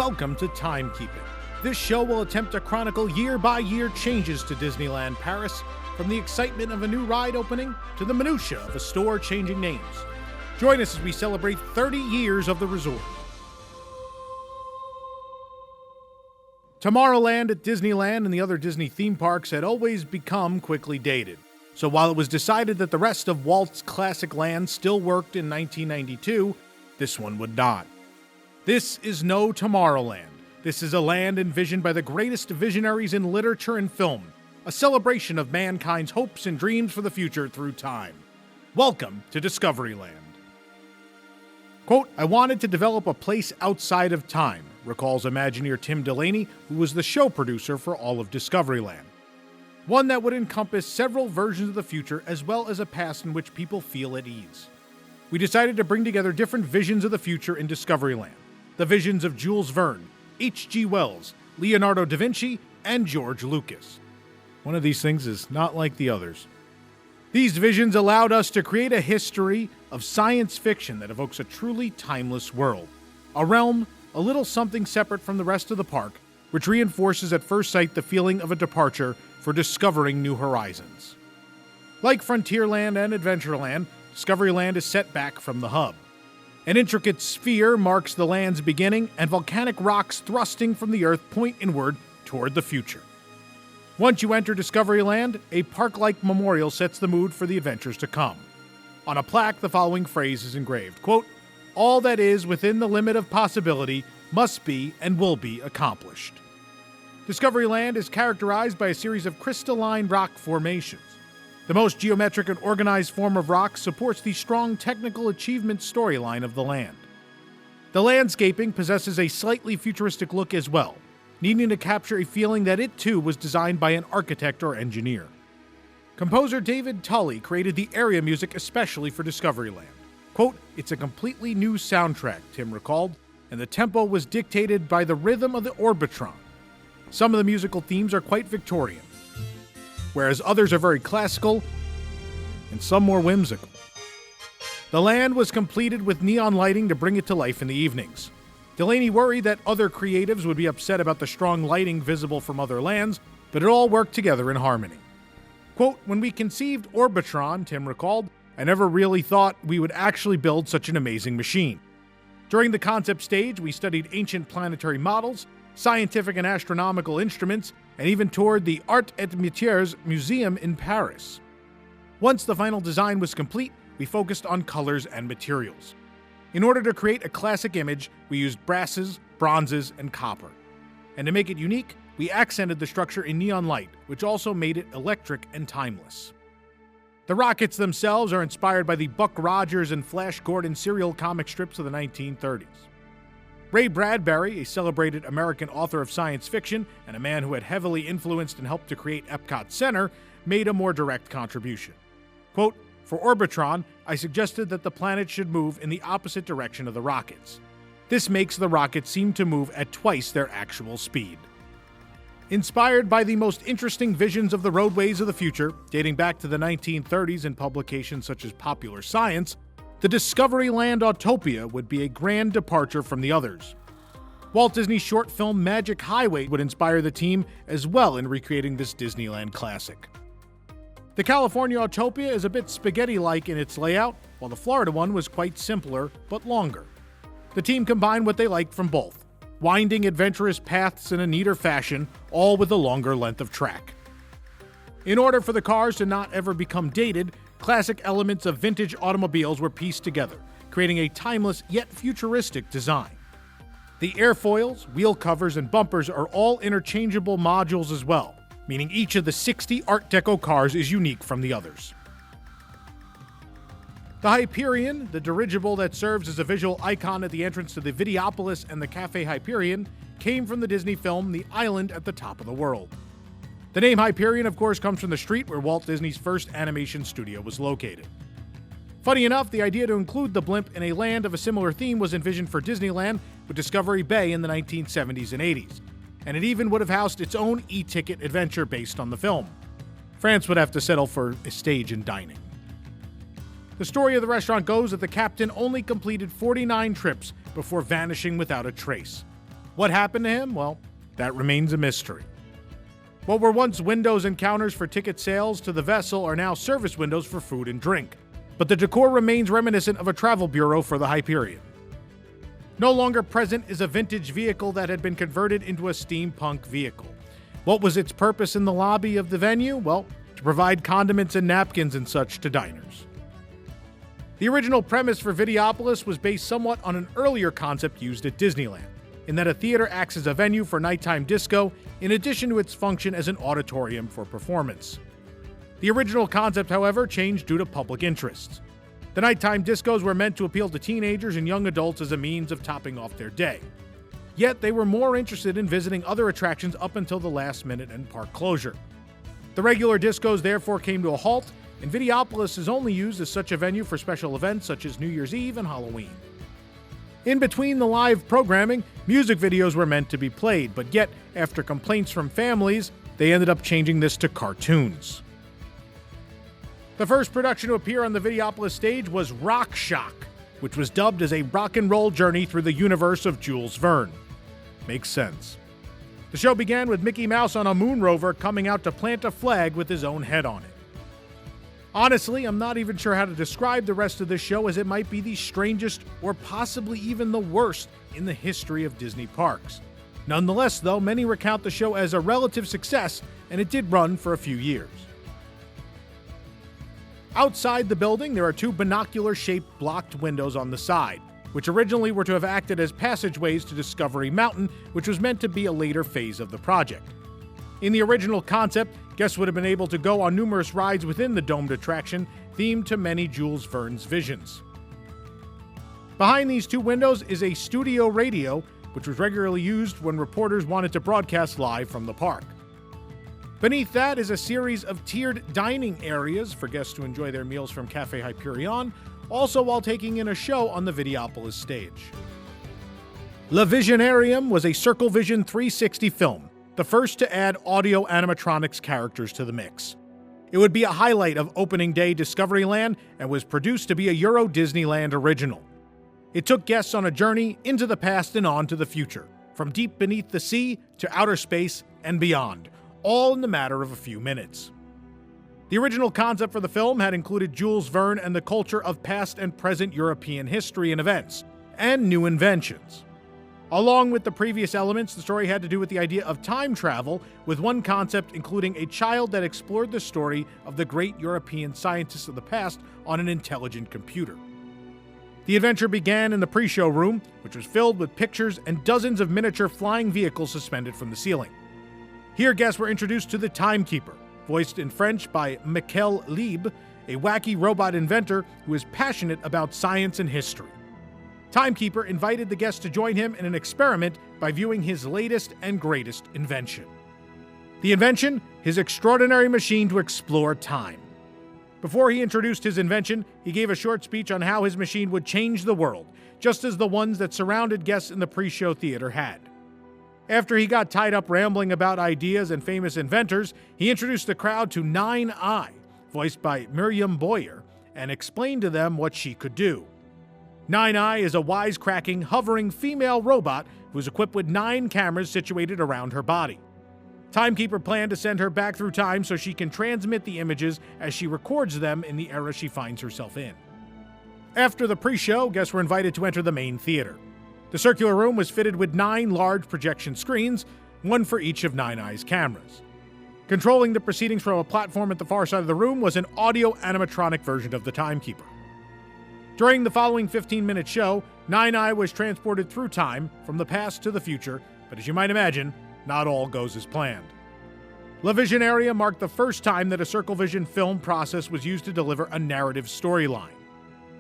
Welcome to Timekeeping. This show will attempt to chronicle year-by-year changes to Disneyland Paris, from the excitement of a new ride opening to the minutiae of a store changing names. Join us as we celebrate 30 years of the resort. Tomorrowland at Disneyland and the other Disney theme parks had always become quickly dated. So while it was decided that the rest of Walt's classic land still worked in 1992, this one would not. This is No Tomorrowland. This is a land envisioned by the greatest visionaries in literature and film, a celebration of mankind's hopes and dreams for the future through time. Welcome to Discoveryland. Quote, "I wanted to develop a place outside of time," recalls Imagineer Tim Delaney, who was the show producer for all of Discoveryland. One that would encompass several versions of the future as well as a past in which people feel at ease. We decided to bring together different visions of the future in Discoveryland. The visions of Jules Verne, H.G. Wells, Leonardo da Vinci, and George Lucas. One of these things is not like the others. These visions allowed us to create a history of science fiction that evokes a truly timeless world. A realm, a little something separate from the rest of the park, which reinforces at first sight the feeling of a departure for discovering new horizons. Like Frontierland and Adventureland, Discoveryland is set back from the hub. An intricate sphere marks the land's beginning, and volcanic rocks thrusting from the earth point inward toward the future. Once you enter Discoveryland, a park-like memorial sets the mood for the adventures to come. On a plaque, the following phrase is engraved, quote, "All that is within the limit of possibility must be and will be accomplished." Discoveryland is characterized by a series of crystalline rock formations. The most geometric and organized form of rock supports the strong technical achievement storyline of the land. The landscaping possesses a slightly futuristic look as well, needing to capture a feeling that it too was designed by an architect or engineer. Composer David Tully created the area music especially for Discoveryland. Quote, "It's a completely new soundtrack," Tim recalled, and the tempo was dictated by the rhythm of the Orbitron. Some of the musical themes are quite Victorian, whereas others are very classical and some more whimsical. The land was completed with neon lighting to bring it to life in the evenings. Delaney worried that other creatives would be upset about the strong lighting visible from other lands, but it all worked together in harmony. Quote, "When we conceived Orbitron," Tim recalled, "I never really thought we would actually build such an amazing machine. During the concept stage, we studied ancient planetary models, scientific and astronomical instruments, and even toured the Art et Métiers Museum in Paris. Once the final design was complete, we focused on colors and materials. In order to create a classic image, we used brasses, bronzes, and copper. And to make it unique, we accented the structure in neon light, which also made it electric and timeless. The rockets themselves are inspired by the Buck Rogers and Flash Gordon serial comic strips of the 1930s. Ray Bradbury, a celebrated American author of science fiction and a man who had heavily influenced and helped to create Epcot Center, made a more direct contribution. Quote, "For Orbitron, I suggested that the planet should move in the opposite direction of the rockets. This makes the rockets seem to move at twice their actual speed." Inspired by the most interesting visions of the roadways of the future, dating back to the 1930s in publications such as Popular Science, the Discoveryland Autopia would be a grand departure from the others. Walt Disney's short film Magic Highway would inspire the team as well in recreating this Disneyland classic. The California Autopia is a bit spaghetti-like in its layout, while the Florida one was quite simpler but longer. The team combined what they liked from both, winding adventurous paths in a neater fashion, all with a longer length of track. In order for the cars to not ever become dated, classic elements of vintage automobiles were pieced together, creating a timeless yet futuristic design. The airfoils, wheel covers, and bumpers are all interchangeable modules as well, meaning each of the 60 Art Deco cars is unique from the others. The Hyperion, the dirigible that serves as a visual icon at the entrance to the Videopolis and the Café Hyperion, came from the Disney film The Island at the Top of the World. The name Hyperion, of course, comes from the street where Walt Disney's first animation studio was located. Funny enough, the idea to include the blimp in a land of a similar theme was envisioned for Disneyland with Discovery Bay in the 1970s and 80s, and it even would have housed its own e-ticket adventure based on the film. France would have to settle for a stage and dining. The story of the restaurant goes that the captain only completed 49 trips before vanishing without a trace. What happened to him? Well, that remains a mystery. What were once windows and counters for ticket sales to the vessel are now service windows for food and drink, but the decor remains reminiscent of a travel bureau for the Hyperion. No longer present is a vintage vehicle that had been converted into a steampunk vehicle. What was its purpose in the lobby of the venue? Well, to provide condiments and napkins and such to diners. The original premise for Videopolis was based somewhat on an earlier concept used at Disneyland, in that a theater acts as a venue for nighttime disco in addition to its function as an auditorium for performance. The original concept, however, changed due to public interest. The nighttime discos were meant to appeal to teenagers and young adults as a means of topping off their day. Yet they were more interested in visiting other attractions up until the last minute and park closure. The regular discos therefore came to a halt, and Videopolis is only used as such a venue for special events such as New Year's Eve and Halloween. In between the live programming, music videos were meant to be played, but yet, after complaints from families, they ended up changing this to cartoons. The first production to appear on the Videopolis stage was Rock Shock, which was dubbed as a rock and roll journey through the universe of Jules Verne. Makes sense. The show began with Mickey Mouse on a moon rover coming out to plant a flag with his own head on it. Honestly, I'm not even sure how to describe the rest of this show, as it might be the strangest or possibly even the worst in the history of Disney parks. Nonetheless, though, many recount the show as a relative success, and it did run for a few years. Outside the building, there are two binocular-shaped blocked windows on the side, which originally were to have acted as passageways to Discovery Mountain, which was meant to be a later phase of the project. In the original concept, guests would have been able to go on numerous rides within the domed attraction, themed to many Jules Verne's visions. Behind these two windows is a studio radio, which was regularly used when reporters wanted to broadcast live from the park. Beneath that is a series of tiered dining areas for guests to enjoy their meals from Café Hyperion, also while taking in a show on the Videopolis stage. Le Visionarium was a Circle Vision 360 film, the first to add audio animatronics characters to the mix. It would be a highlight of opening day Discoveryland and was produced to be a Euro Disneyland original. It took guests on a journey into the past and on to the future, from deep beneath the sea to outer space and beyond, all in the matter of a few minutes. The original concept for the film had included Jules Verne and the culture of past and present European history and events, and new inventions. Along with the previous elements, the story had to do with the idea of time travel, with one concept including a child that explored the story of the great European scientists of the past on an intelligent computer. The adventure began in the pre-show room, which was filled with pictures and dozens of miniature flying vehicles suspended from the ceiling. Here, guests were introduced to the Timekeeper, voiced in French by Michael Lieb, a wacky robot inventor who is passionate about science and history. Timekeeper invited the guests to join him in an experiment by viewing his latest and greatest invention. The invention? His extraordinary machine to explore time. Before he introduced his invention, he gave a short speech on how his machine would change the world, just as the ones that surrounded guests in the pre-show theater had. After he got tied up rambling about ideas and famous inventors, he introduced the crowd to 9i, voiced by Miriam Boyer, and explained to them what she could do. 9i is a wisecracking, hovering female robot who is equipped with 9 cameras situated around her body. Timekeeper planned to send her back through time so she can transmit the images as she records them in the era she finds herself in. After the pre-show, guests were invited to enter the main theater. The circular room was fitted with 9 large projection screens, one for each of 9i's cameras. Controlling the proceedings from a platform at the far side of the room was an audio animatronic version of the Timekeeper. During the following 15-minute show, 9i was transported through time, from the past to the future, but as you might imagine, not all goes as planned. Le Visionarium marked the first time that a Circle Vision film process was used to deliver a narrative storyline.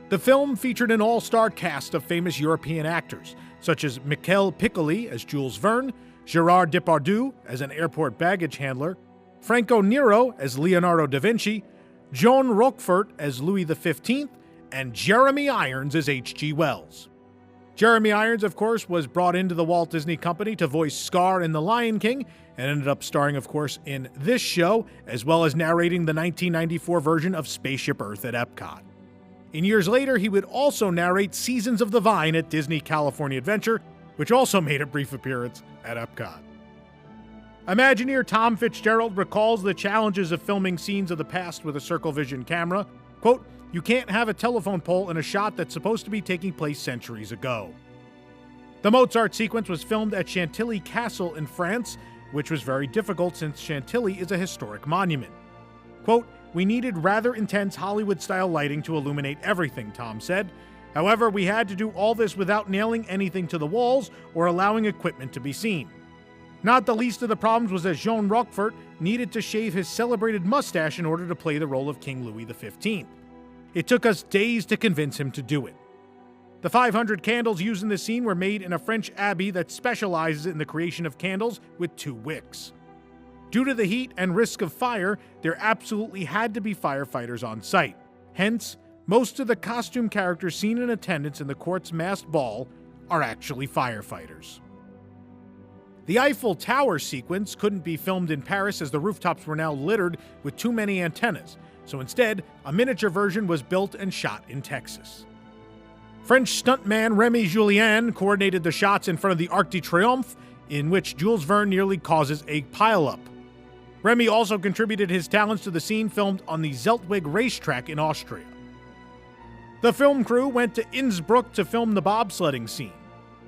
The film featured an all-star cast of famous European actors, such as Michel Piccoli as Jules Verne, Gérard Depardieu as an airport baggage handler, Franco Nero as Leonardo da Vinci, Joan Roquefort as Louis XV, and Jeremy Irons as H.G. Wells. Jeremy Irons, of course, was brought into the Walt Disney Company to voice Scar in The Lion King, and ended up starring, of course, in this show, as well as narrating the 1994 version of Spaceship Earth at Epcot. In years later, he would also narrate Seasons of the Vine at Disney California Adventure, which also made a brief appearance at Epcot. Imagineer Tom Fitzgerald recalls the challenges of filming scenes of the past with a Circle Vision camera. Quote, "You can't have a telephone pole in a shot that's supposed to be taking place centuries ago." The Mozart sequence was filmed at Chantilly Castle in France, which was very difficult since Chantilly is a historic monument. Quote, "We needed rather intense Hollywood-style lighting to illuminate everything," Tom said. "However, we had to do all this without nailing anything to the walls or allowing equipment to be seen. Not the least of the problems was that Jean Rochefort needed to shave his celebrated mustache in order to play the role of King Louis XV. It took us days to convince him to do it." The 500 candles used in the scene were made in a French abbey that specializes in the creation of candles with 2 wicks. Due to the heat and risk of fire, there absolutely had to be firefighters on site. Hence, most of the costume characters seen in attendance in the court's masked ball are actually firefighters. The Eiffel Tower sequence couldn't be filmed in Paris as the rooftops were now littered with too many antennas, so instead, a miniature version was built and shot in Texas. French stuntman Remy Julien coordinated the shots in front of the Arc de Triomphe, in which Jules Verne nearly causes a pileup. Remy also contributed his talents to the scene filmed on the Zeltweg racetrack in Austria. The film crew went to Innsbruck to film the bobsledding scene.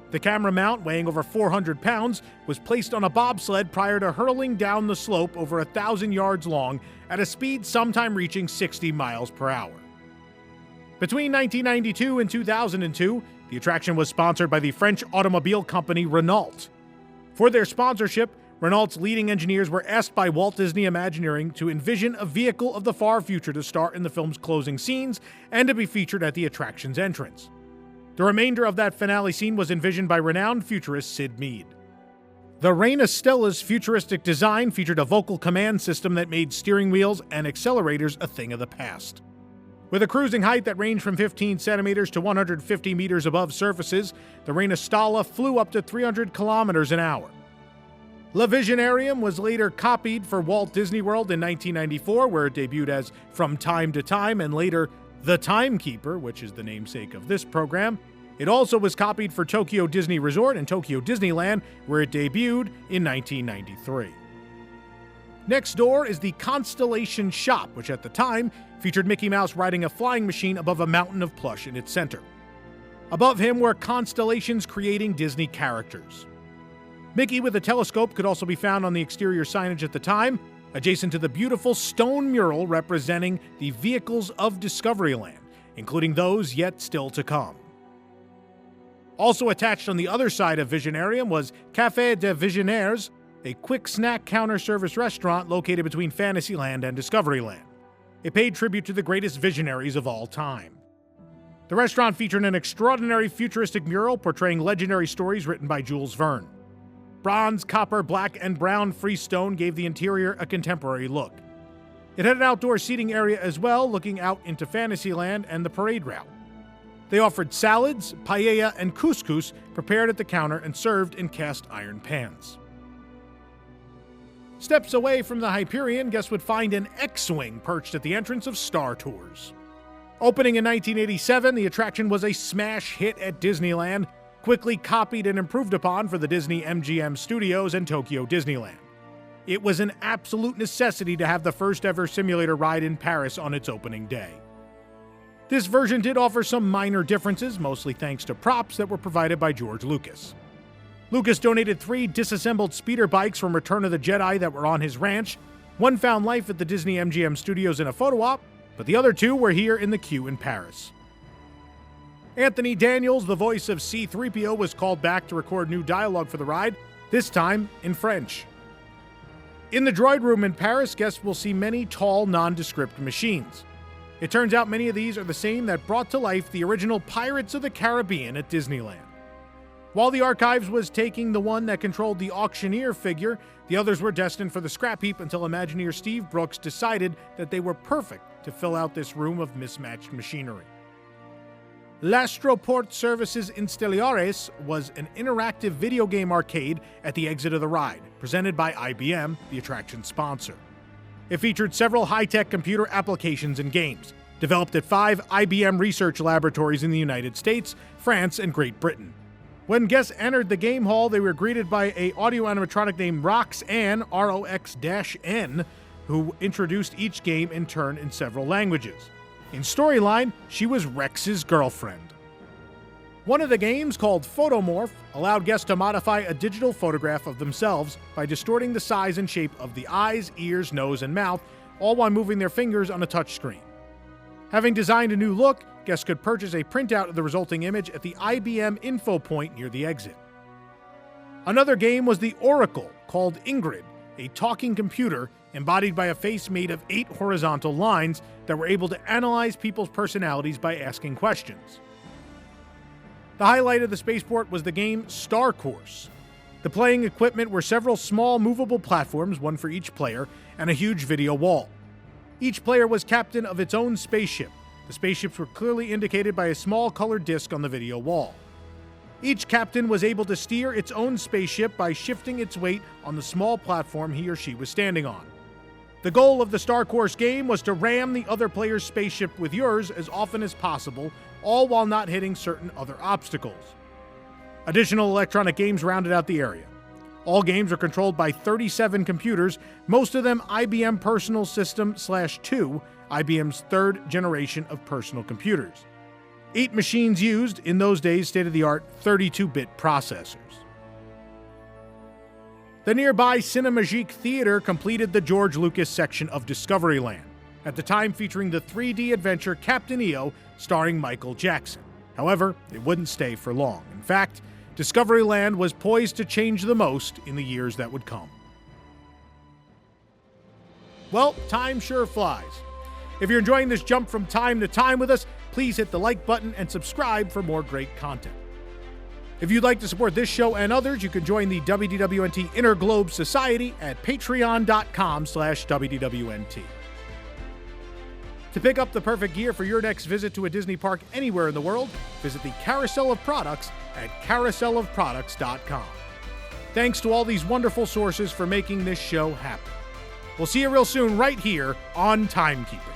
The camera mount, weighing over 400 pounds, was placed on a bobsled prior to hurtling down the slope over 1,000 yards long at a speed sometime reaching 60 miles per hour. Between 1992 and 2002, the attraction was sponsored by the French automobile company Renault. For their sponsorship, Renault's leading engineers were asked by Walt Disney Imagineering to envision a vehicle of the far future to star in the film's closing scenes and to be featured at the attraction's entrance. The remainder of that finale scene was envisioned by renowned futurist Sid Mead. The Reina Stella's futuristic design featured a vocal command system that made steering wheels and accelerators a thing of the past. With a cruising height that ranged from 15 centimeters to 150 meters above surfaces, the Reina Stella flew up to 300 kilometers an hour. Le Visionarium was later copied for Walt Disney World in 1994, where it debuted as From Time to Time and later The Timekeeper, which is the namesake of this program. It also was copied for Tokyo Disney Resort and Tokyo Disneyland, where it debuted in 1993. Next door is the Constellation Shop, which at the time featured Mickey Mouse riding a flying machine above a mountain of plush in its center. Above him were constellations creating Disney characters. Mickey with a telescope could also be found on the exterior signage at the time, adjacent to the beautiful stone mural representing the vehicles of Discoveryland, including those yet still to come. Also attached on the other side of Visionarium was Café des Visionnaires, a quick snack counter service restaurant located between Fantasyland and Discoveryland. It paid tribute to the greatest visionaries of all time. The restaurant featured an extraordinary futuristic mural portraying legendary stories written by Jules Verne. Bronze, copper, black, and brown freestone gave the interior a contemporary look. It had an outdoor seating area as well, looking out into Fantasyland and the parade route. They offered salads, paella, and couscous prepared at the counter and served in cast iron pans. Steps away from the Hyperion, guests would find an X-Wing perched at the entrance of Star Tours. Opening in 1987, the attraction was a smash hit at Disneyland, quickly copied and improved upon for the Disney MGM Studios and Tokyo Disneyland. It was an absolute necessity to have the first ever simulator ride in Paris on its opening day. This version did offer some minor differences, mostly thanks to props that were provided by George Lucas. Lucas donated 3 disassembled speeder bikes from Return of the Jedi that were on his ranch. One found life at the Disney MGM Studios in a photo op, but the other 2 were here in the queue in Paris. Anthony Daniels, the voice of C-3PO, was called back to record new dialogue for the ride, this time in French. In the droid room in Paris, guests will see many tall, nondescript machines. It turns out many of these are the same that brought to life the original Pirates of the Caribbean at Disneyland. While the archives was taking the one that controlled the auctioneer figure, the others were destined for the scrap heap until Imagineer Steve Brooks decided that they were perfect to fill out this room of mismatched machinery. L'Astroport Services Instaladores was an interactive video game arcade at the exit of the ride, presented by IBM, the attraction sponsor. It featured several high-tech computer applications and games, developed at 5 IBM research laboratories in the United States, France, and Great Britain. When guests entered the game hall, they were greeted by an audio animatronic named Roxanne, ROX-N, who introduced each game in turn in several languages. In storyline, she was Rex's girlfriend. One of the games, called Photomorph, allowed guests to modify a digital photograph of themselves by distorting the size and shape of the eyes, ears, nose, and mouth, all while moving their fingers on a touchscreen. Having designed a new look, guests could purchase a printout of the resulting image at the IBM info point near the exit. Another game was the Oracle, called Ingrid, a talking computer embodied by a face made of 8 horizontal lines that were able to analyze people's personalities by asking questions. The highlight of the spaceport was the game Star Course. The playing equipment were several small movable platforms, one for each player, and a huge video wall. Each player was captain of its own spaceship. The spaceships were clearly indicated by a small colored disc on the video wall. Each captain was able to steer its own spaceship by shifting its weight on the small platform he or she was standing on. The goal of the Star Course game was to ram the other player's spaceship with yours as often as possible, all while not hitting certain other obstacles. Additional electronic games rounded out the area. All games are controlled by 37 computers, most of them IBM Personal System /2, IBM's third generation of personal computers. 8 machines used, in those days, state-of-the-art 32-bit processors. The nearby Cinemagique Theater completed the George Lucas section of Discoveryland, at the time featuring the 3D adventure Captain EO starring Michael Jackson. However, it wouldn't stay for long. In fact, Discoveryland was poised to change the most in the years that would come. Well, time sure flies. If you're enjoying this jump from time to time with us, please hit the like button and subscribe for more great content. If you'd like to support this show and others, you can join the WDWNT Interglobe Society at patreon.com/WDWNT. To pick up the perfect gear for your next visit to a Disney park anywhere in the world, visit the Carousel of Products at carouselofproducts.com. Thanks to all these wonderful sources for making this show happen. We'll see you real soon right here on Timekeeping.